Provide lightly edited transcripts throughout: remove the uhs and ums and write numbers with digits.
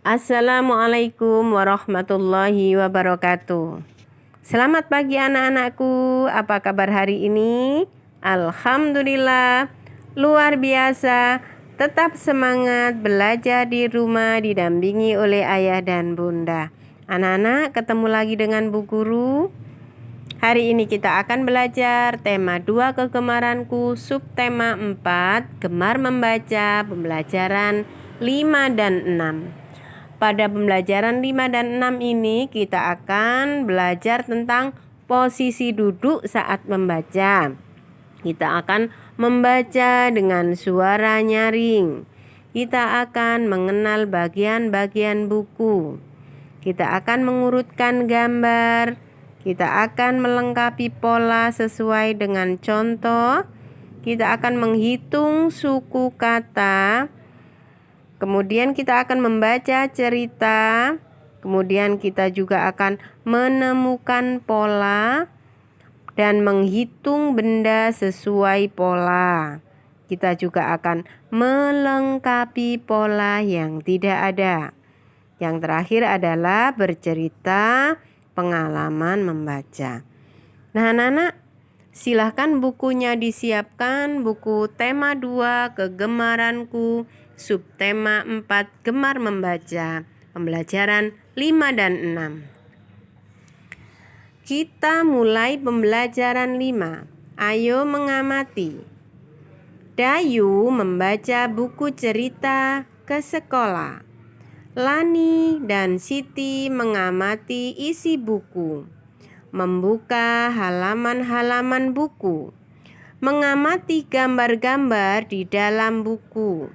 Assalamualaikum warahmatullahi wabarakatuh. Selamat pagi anak-anakku. Apa kabar hari ini? Alhamdulillah, luar biasa. Tetap semangat belajar di rumah didampingi oleh ayah dan bunda. Anak-anak, ketemu lagi dengan Bu Guru. Hari ini kita akan belajar tema 2 kegemaranku, subtema 4, gemar membaca, pembelajaran 5 dan 6. Pada pembelajaran 5 dan 6 ini kita akan belajar tentang posisi duduk saat membaca. Kita akan membaca dengan suara nyaring. Kita akan mengenal bagian-bagian buku. Kita akan mengurutkan gambar. Kita akan melengkapi pola sesuai dengan contoh. Kita akan menghitung suku kata. Kemudian kita akan membaca cerita. Kemudian kita juga akan menemukan pola dan menghitung benda sesuai pola. Kita juga akan melengkapi pola yang tidak ada. Yang terakhir adalah bercerita pengalaman membaca. Nah, anak-anak, silahkan bukunya disiapkan. Buku tema 2 kegemaranku, subtema 4 gemar membaca, pembelajaran 5 dan 6. Kita mulai pembelajaran 5. Ayo mengamati. Dayu membaca buku cerita ke sekolah. Lani dan Siti mengamati isi buku, membuka halaman-halaman buku, mengamati gambar-gambar di dalam buku.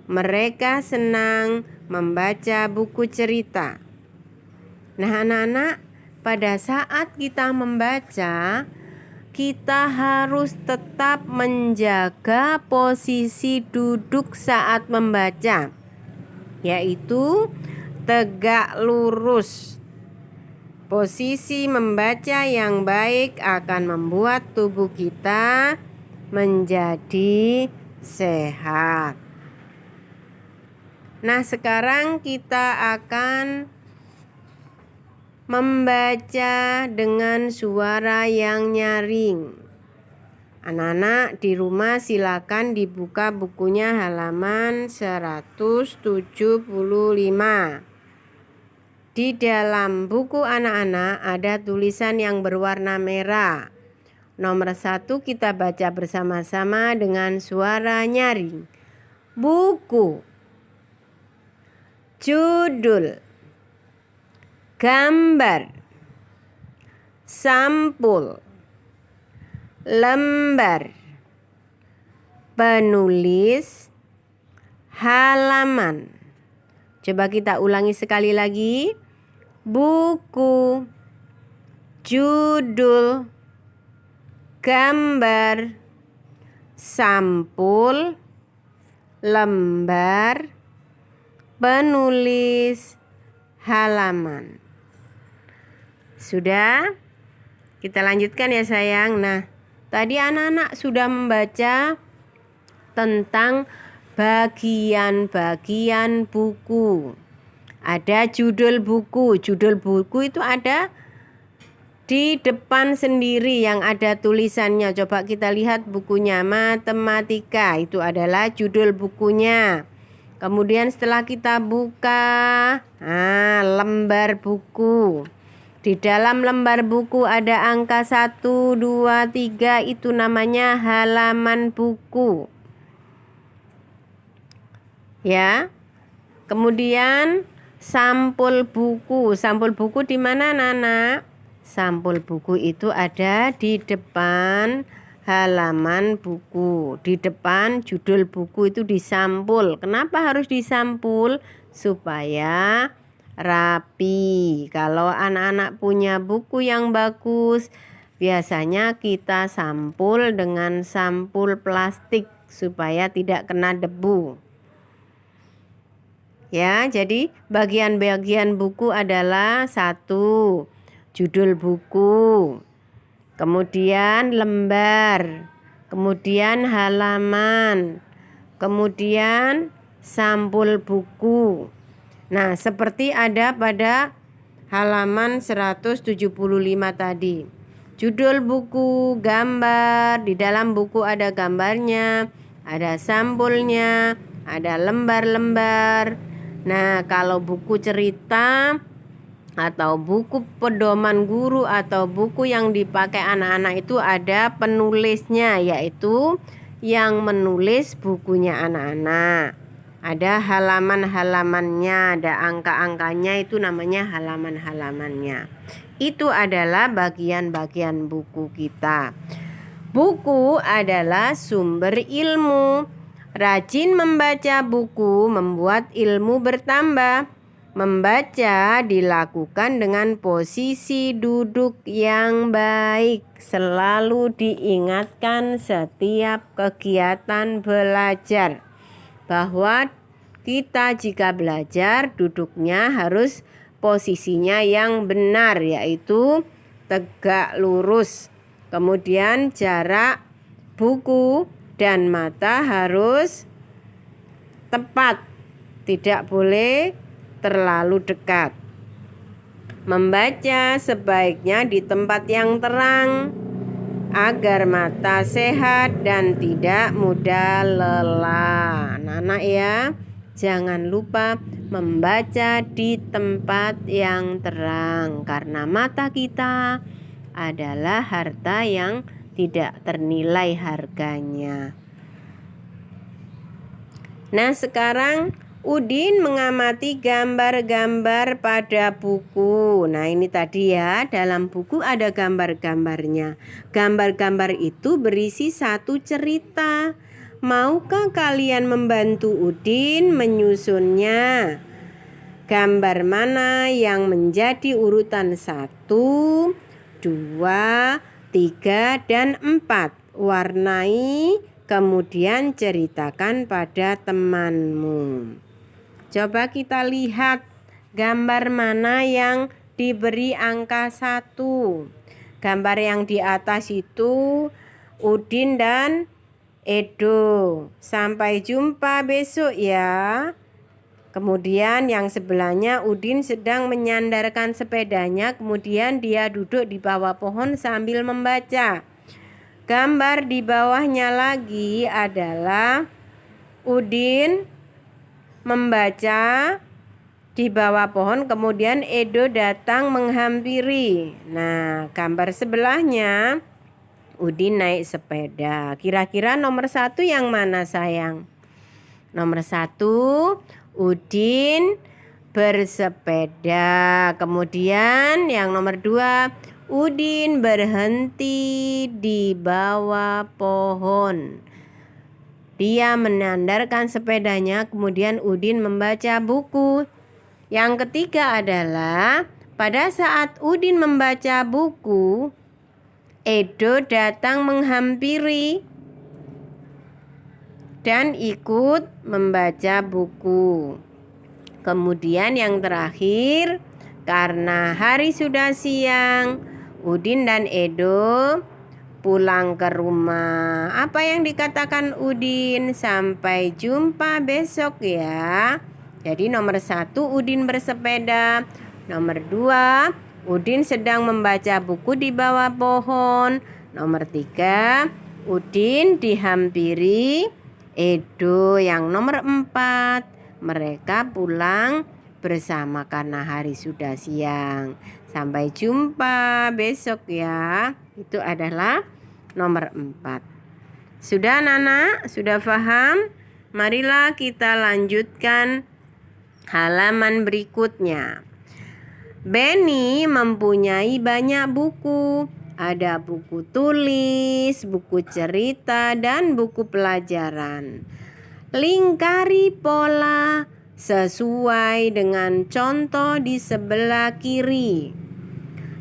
Mereka senang membaca buku cerita. Nah, anak-anak, pada saat kita membaca, kita harus tetap menjaga posisi duduk saat membaca, yaitu tegak lurus. Posisi membaca yang baik akan membuat tubuh kita menjadi sehat. Nah, sekarang kita akan membaca dengan suara yang nyaring. Anak-anak di rumah silakan dibuka bukunya halaman 175. Di dalam buku anak-anak ada tulisan yang berwarna merah. Nomor 1 kita baca bersama-sama dengan suara nyaring. Buku. Judul, gambar, sampul, lembar, penulis, halaman. Coba kita ulangi sekali lagi. Buku, judul, gambar, sampul, lembar, penulis, halaman. Sudah? Kita lanjutkan ya sayang. Nah, tadi anak-anak sudah membaca tentang bagian-bagian buku. Ada judul buku. Judul buku itu ada di depan sendiri yang ada tulisannya. Coba kita lihat bukunya, matematika. Itu adalah judul bukunya. Kemudian setelah kita buka, lembar buku. Di dalam lembar buku ada angka 1, 2, 3, itu namanya halaman buku. Ya. Kemudian sampul buku. Sampul buku di mana, Nana? Sampul buku itu ada di depan halaman buku. Di depan judul buku itu disampul. Kenapa harus disampul? Supaya rapi. Kalau anak-anak punya buku yang bagus, biasanya kita sampul dengan sampul plastik supaya tidak kena debu. Ya, jadi bagian-bagian buku adalah 1, judul buku. Kemudian lembar, kemudian halaman, kemudian sampul buku. Nah, seperti ada pada halaman 175 tadi. Judul buku, gambar, di dalam buku ada gambarnya, ada sampulnya, ada lembar-lembar. Nah, kalau buku cerita atau buku pedoman guru atau buku yang dipakai anak-anak itu ada penulisnya, yaitu yang menulis bukunya anak-anak. Ada halaman-halamannya, ada angka-angkanya, itu namanya halaman-halamannya. Itu adalah bagian-bagian buku kita. Buku adalah sumber ilmu. Rajin membaca buku membuat ilmu bertambah. Membaca dilakukan dengan posisi duduk yang baik. Selalu diingatkan setiap kegiatan belajar bahwa kita jika belajar duduknya harus posisinya yang benar, yaitu tegak lurus. Kemudian jarak buku dan mata harus tepat, tidak boleh terlalu dekat. Membaca sebaiknya di tempat yang terang agar mata sehat dan tidak mudah lelah. Anak-anak ya, jangan lupa membaca di tempat yang terang karena mata kita adalah harta yang tidak ternilai harganya. Nah, sekarang Udin mengamati gambar-gambar pada buku. Nah, ini tadi ya, dalam buku ada gambar-gambarnya. Gambar-gambar itu berisi satu cerita. Maukah kalian membantu Udin menyusunnya? Gambar mana yang menjadi urutan 1, 2, 3, dan 4? Warnai, kemudian ceritakan pada temanmu. Coba kita lihat gambar mana yang diberi angka 1. Gambar yang di atas itu Udin dan Edo. Sampai jumpa besok ya. Kemudian yang sebelahnya Udin sedang menyandarkan sepedanya. Kemudian dia duduk di bawah pohon sambil membaca. Gambar di bawahnya lagi adalah Udin membaca di bawah pohon, kemudian Edo datang menghampiri. Nah, gambar sebelahnya Udin naik sepeda. Kira-kira nomor 1 yang mana sayang? Nomor 1 Udin bersepeda. Kemudian yang nomor 2 Udin berhenti di bawah pohon. Dia menyandarkan sepedanya, kemudian Udin membaca buku. Yang ketiga adalah pada saat Udin membaca buku, Edo datang menghampiri dan ikut membaca buku. Kemudian yang terakhir, karena hari sudah siang, Udin dan Edo pulang ke rumah. Apa yang dikatakan Udin? Sampai jumpa besok ya. Jadi nomor 1 Udin bersepeda. Nomor 2 Udin sedang membaca buku di bawah pohon. Nomor 3 Udin dihampiri Edo. Yang nomor 4 mereka pulang bersama karena hari sudah siang. Sampai jumpa besok ya. Itu adalah nomor 4. Sudah anak-anak? Sudah paham? Marilah kita lanjutkan halaman berikutnya. Benny mempunyai banyak buku. Ada buku tulis, buku cerita, dan buku pelajaran. Lingkari pola sesuai dengan contoh di sebelah kiri.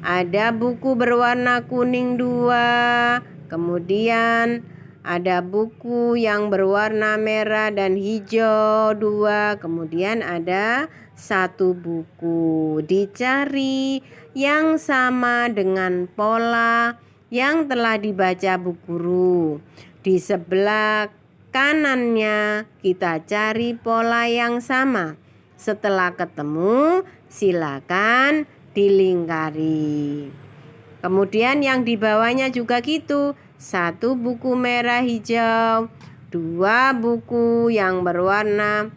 Ada buku berwarna kuning 2, kemudian ada buku yang berwarna merah dan hijau 2, kemudian ada 1 buku. Dicari yang sama dengan pola yang telah dibaca bu guru. Di sebelah kanannya kita cari pola yang sama. Setelah ketemu, silakan dilingkari. Kemudian yang di bawahnya juga gitu. 1 buku merah hijau, 2 buku yang berwarna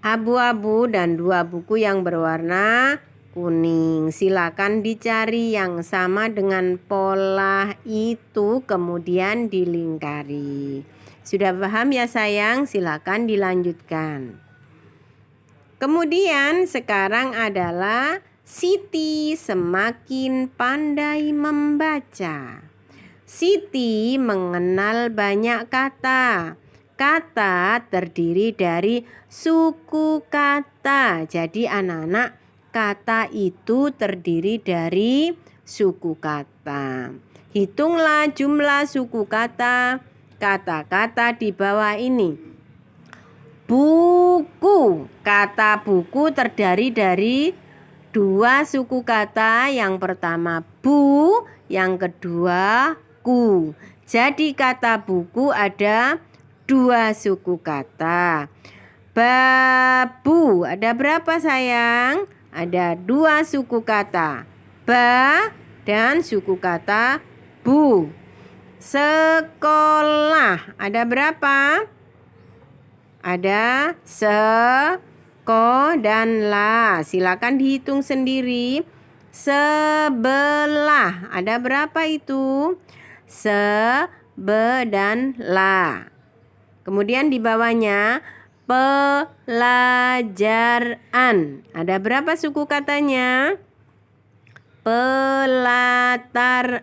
abu-abu, dan 2 buku yang berwarna kuning. Silakan dicari yang sama dengan pola itu, kemudian dilingkari. Sudah paham ya sayang? Silakan dilanjutkan. Kemudian sekarang adalah Siti semakin pandai membaca. Siti mengenal banyak kata. Kata terdiri dari suku kata. Jadi anak-anak, kata itu terdiri dari suku kata. Hitunglah jumlah suku kata kata-kata di bawah ini. Buku. Kata buku terdiri dari 2 suku kata. Yang pertama bu, yang kedua ku. Jadi kata buku ada 2 suku kata. Babu ada berapa sayang? Ada 2 suku kata. Ba dan suku kata bu. Sekolah ada berapa? Ada ko dan la. Silakan dihitung sendiri. Sebelah ada berapa itu? Be dan la. Kemudian di bawahnya pelajaran. Ada berapa suku katanya? Pelataran.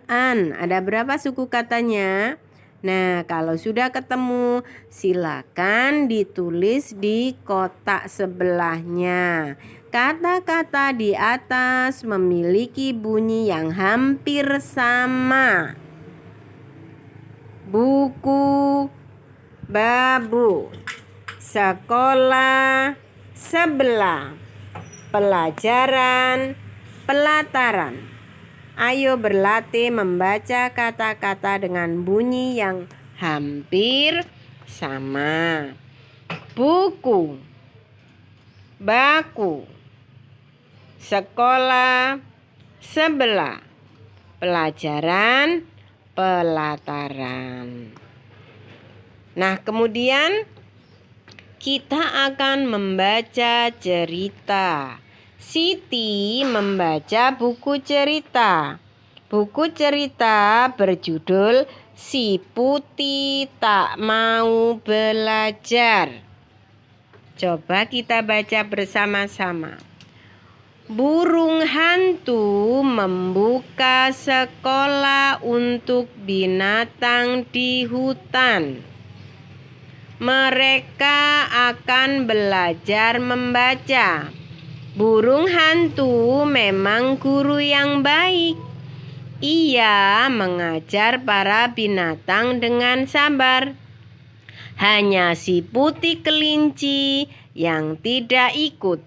Ada berapa suku katanya? Nah, kalau sudah ketemu, silakan ditulis di kotak sebelahnya. Kata-kata di atas memiliki bunyi yang hampir sama. Buku, babu, sekolah, sebelah, pelajaran, pelataran. Ayo berlatih membaca kata-kata dengan bunyi yang hampir sama. Buku, baku, sekolah, sebelah, pelajaran, pelataran. Nah, kemudian kita akan membaca cerita. Siti membaca buku cerita. Buku cerita berjudul Si Putih Tak Mau Belajar. Coba kita baca bersama-sama. Burung hantu membuka sekolah untuk binatang di hutan. Mereka akan belajar membaca. Burung hantu memang guru yang baik. Ia mengajar para binatang dengan sabar. Hanya si putih kelinci yang tidak ikut.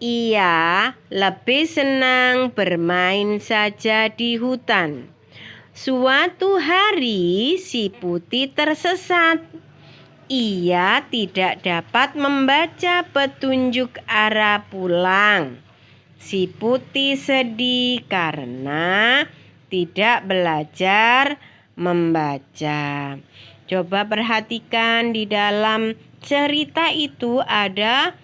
Ia lebih senang bermain saja di hutan. Suatu hari si putih tersesat. Ia tidak dapat membaca petunjuk arah pulang. Si putih sedih karena tidak belajar membaca. Coba perhatikan di dalam cerita itu ada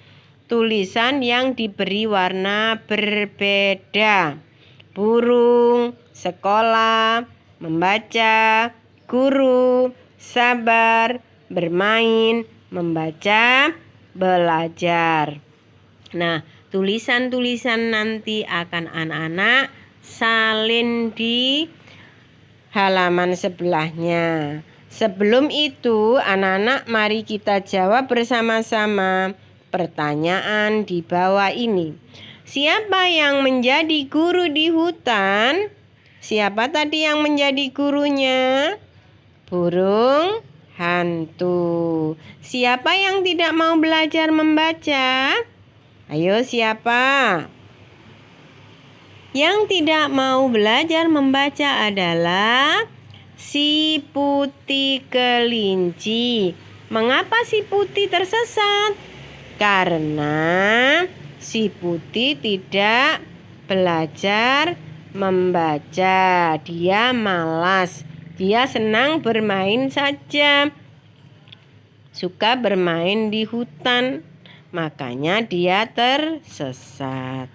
tulisan yang diberi warna berbeda. Burung, sekolah, membaca, guru, sabar, bermain, membaca, belajar. Nah, tulisan-tulisan nanti akan anak-anak salin di halaman sebelahnya. Sebelum itu, anak-anak mari kita jawab bersama-sama pertanyaan di bawah ini. Siapa yang menjadi guru di hutan? Siapa tadi yang menjadi gurunya? Burung hantu. Siapa yang tidak mau belajar membaca? Ayo, siapa? Yang tidak mau belajar membaca adalah si putih kelinci. Mengapa si Putih tersesat? Karena si Putih tidak belajar membaca. Dia malas. Dia senang bermain saja. Suka bermain di hutan. Makanya dia tersesat.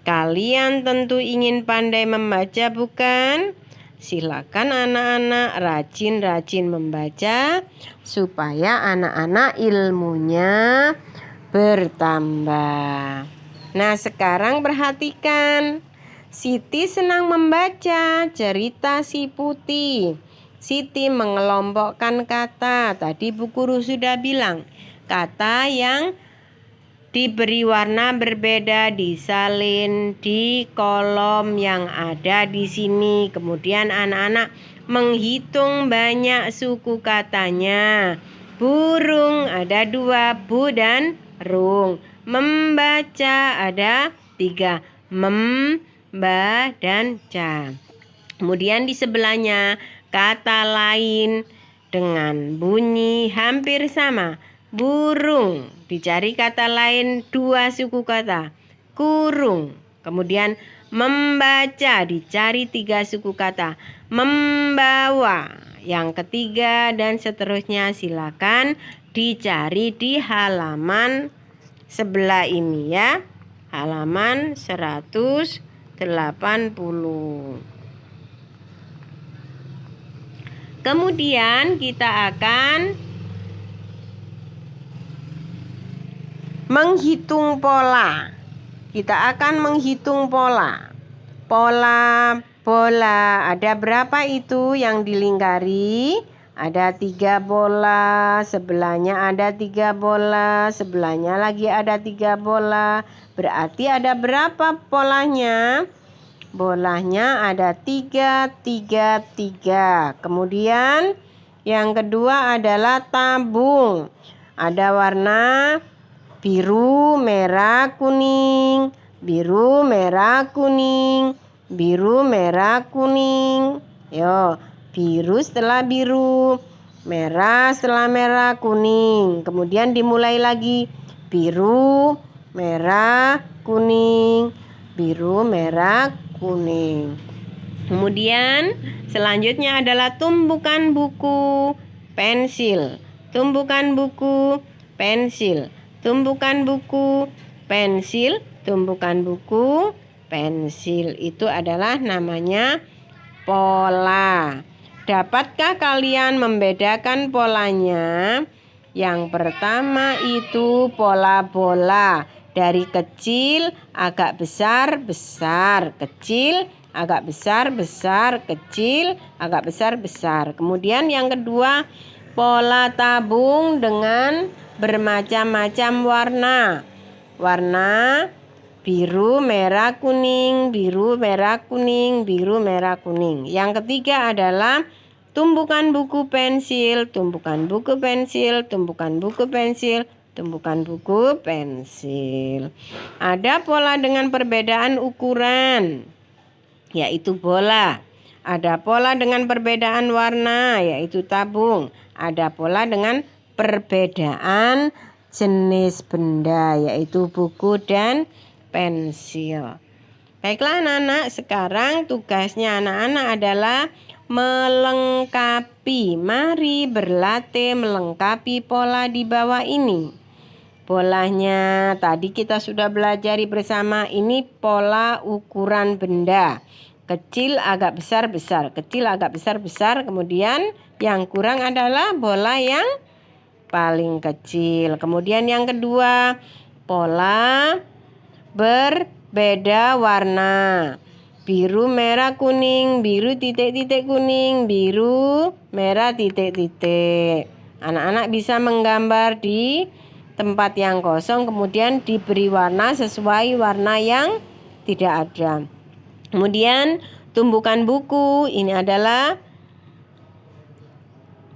Kalian tentu ingin pandai membaca, bukan? Silakan anak-anak rajin-rajin membaca supaya anak-anak ilmunya bertambah. Nah, sekarang perhatikan. Siti senang membaca cerita si Putih. Siti mengelompokkan kata. Tadi Bu Guru sudah bilang, kata yang diberi warna berbeda disalin di kolom yang ada di sini. Kemudian anak-anak menghitung banyak suku katanya. Burung ada 2, bu dan rung. Membaca ada 3, mem, ba, dan ca. Kemudian di sebelahnya kata lain dengan bunyi hampir sama. Burung, dicari kata lain 2 suku kata. Kurung. Kemudian membaca, dicari 3 suku kata. Membawa, yang ketiga, dan seterusnya. Silakan dicari di halaman sebelah ini ya. Halaman 180. Kemudian kita akan menghitung pola. Kita akan menghitung pola. Pola bola. Ada berapa itu yang dilingkari? Ada 3 bola. Sebelahnya ada 3 bola. Sebelahnya lagi ada 3 bola. Berarti ada berapa polanya? Bolanya ada 3, 3, 3. Kemudian yang kedua adalah tabung. Ada warna biru, merah, kuning. Biru, merah, kuning. Biru, merah, kuning. Yo, biru setelah biru. Merah setelah merah, kuning. Kemudian dimulai lagi. Biru, merah, kuning. Biru, merah, kuning. Kemudian selanjutnya adalah tumbukan buku, pensil. Tumbukan buku, pensil. Tumbukan buku, pensil, tumbukan buku, pensil. Itu adalah namanya pola. Dapatkah kalian membedakan polanya? Yang pertama itu pola bola. Dari kecil agak besar, besar, kecil, agak besar, besar, kecil, agak besar, besar. Kemudian yang kedua, pola tabung dengan bermacam-macam warna. Warna biru, merah, kuning, biru, merah, kuning, biru, merah, kuning. Yang ketiga adalah tumbukan buku pensil, tumbukan buku pensil, tumbukan buku pensil, tumbukan buku pensil. Ada pola dengan perbedaan ukuran, yaitu bola. Ada pola dengan perbedaan warna, yaitu tabung. Ada pola dengan perbedaan jenis benda, yaitu buku dan pensil. Baiklah anak-anak, sekarang tugasnya anak-anak adalah melengkapi. Mari berlatih melengkapi pola di bawah ini. Polanya tadi kita sudah belajari bersama. Ini pola ukuran benda. Kecil agak besar besar, kecil agak besar besar. Kemudian yang kurang adalah bola yang paling kecil. Kemudian yang kedua, pola berbeda warna. Biru, merah, kuning, biru titik-titik kuning, biru, merah titik-titik. Anak-anak bisa menggambar di tempat yang kosong, kemudian diberi warna sesuai warna yang tidak ada. Kemudian tumbukan buku, ini adalah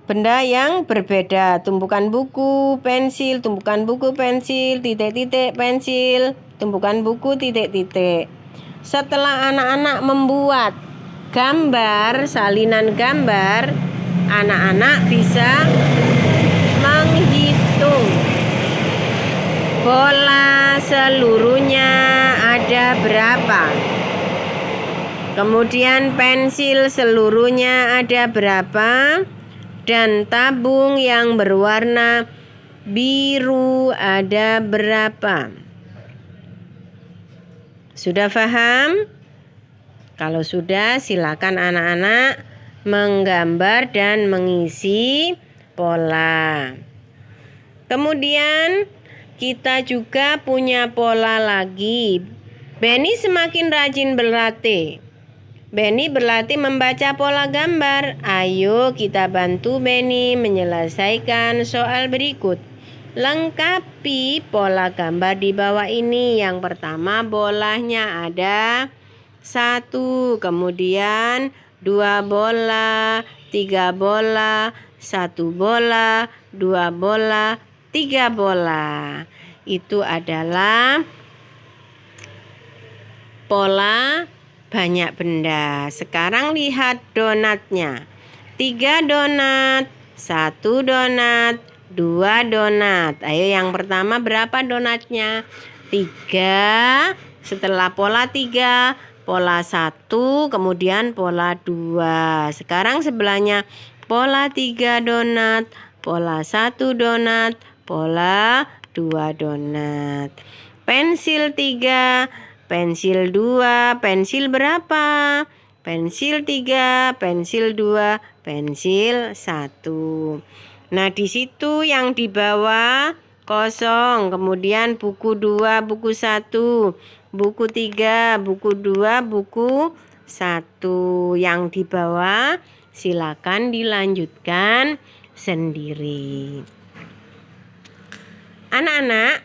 benda yang berbeda. Tumbukan buku, pensil, tumbukan buku, pensil, titik-titik, pensil, tumbukan buku, titik-titik. Setelah anak-anak membuat gambar, salinan gambar, anak-anak bisa Bola seluruhnya ada berapa? Kemudian pensil seluruhnya ada berapa? Dan tabung yang berwarna biru ada berapa? Sudah paham? Kalau sudah, silakan anak-anak menggambar dan mengisi pola. Kemudian kita juga punya pola lagi. Benny semakin rajin berlatih. Benny berlatih membaca pola gambar. Ayo kita bantu Benny menyelesaikan soal berikut. Lengkapi pola gambar di bawah ini. Yang pertama, bolanya ada 1, kemudian 2 bola, 3 bola, 1 bola, 2 bola, 3 bola. Itu adalah pola banyak benda. Sekarang lihat donatnya. 3 donat, 1 donat, 2 donat. Ayo yang pertama berapa donatnya? 3. Setelah pola 3, pola 1, kemudian pola 2. Sekarang sebelahnya pola 3 donat, pola 1 donat, pola 2 donat. Pensil 3, pensil 2, pensil berapa? Pensil 3, pensil 2, pensil 1. Nah, di situ yang di bawah kosong, kemudian buku 2, buku 1, buku 3, buku 2, buku 1. Yang di bawah silakan dilanjutkan sendiri. Anak-anak,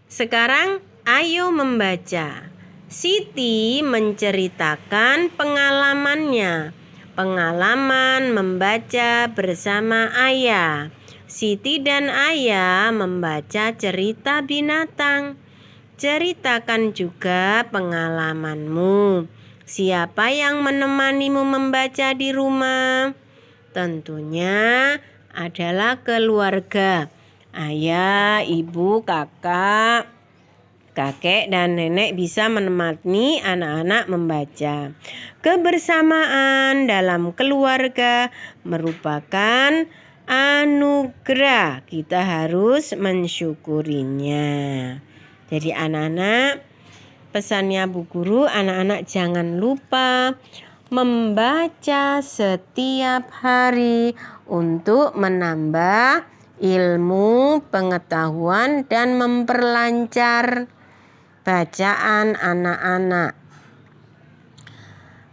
sekarang ayo membaca. Siti menceritakan pengalamannya. Pengalaman membaca bersama ayah. Siti dan ayah membaca cerita binatang. Ceritakan juga pengalamanmu. Siapa yang menemanimu membaca di rumah? Tentunya adalah keluarga. Ayah, ibu, kakak, kakek, dan nenek bisa menemani anak-anak membaca. Kebersamaan dalam keluarga merupakan anugerah. Kita harus mensyukurinya. Jadi anak-anak, pesannya Bu Guru, anak-anak jangan lupa membaca setiap hari untuk menambah ilmu, pengetahuan, dan memperlancar bacaan anak-anak.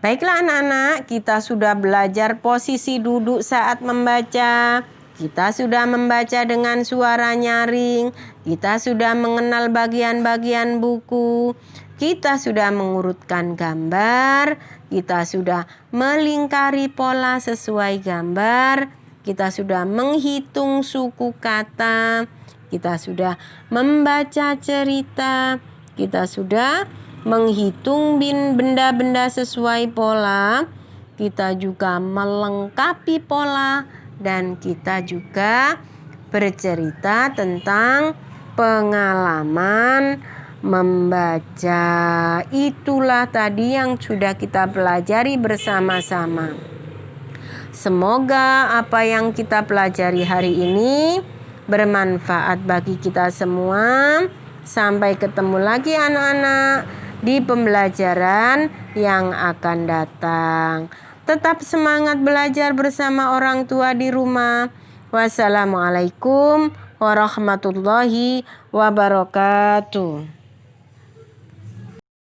Baiklah anak-anak, kita sudah belajar posisi duduk saat membaca. Kita sudah membaca dengan suara nyaring. Kita sudah mengenal bagian-bagian buku. Kita sudah mengurutkan gambar. Kita sudah melingkari pola sesuai gambar. Kita sudah menghitung suku kata. Kita sudah membaca cerita. Kita sudah menghitung benda-benda sesuai pola. Kita juga melengkapi pola. Dan kita juga bercerita tentang pengalaman membaca. Itulah tadi yang sudah kita pelajari bersama-sama. Semoga apa yang kita pelajari hari ini bermanfaat bagi kita semua. Sampai ketemu lagi anak-anak di pembelajaran yang akan datang. Tetap semangat belajar bersama orang tua di rumah. Wassalamualaikum warahmatullahi wabarakatuh.